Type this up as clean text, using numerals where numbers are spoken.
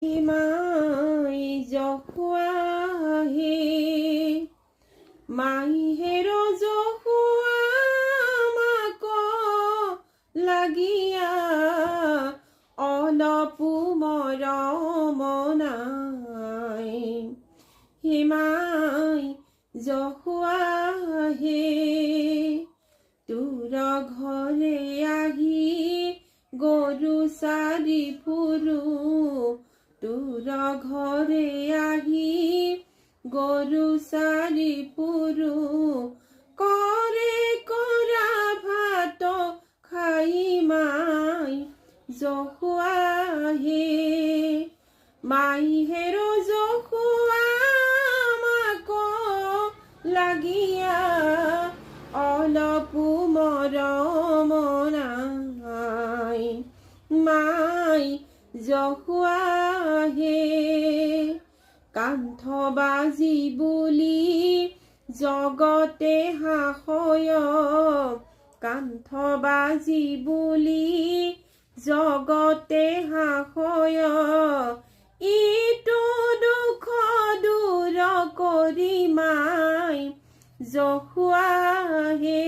মাই জহুয়া হে মাই হেৰো জহুয়া মাক লাগিয়া অলপু মৰম নাই হে মাই জহুয়া হে তোৰ ঘৰে আহি গৰু চাৰি ফুৰো তোৰ ঘৰে আহি গৰু চাৰি ফুৰো কৰে কৰা ভাত খাই মাই জহুয়া হে মাই হেৰো জহুয়া মাক লাগিয়া অলপু মৰম নাই মাই জহুয়া হে কান্ধ বাজি বুলি জগতে হাসয় কান্ধ বাজি বুলি জগতে হাসয় ইটো দুখ দূৰ কৰি মাই জহুয়া হে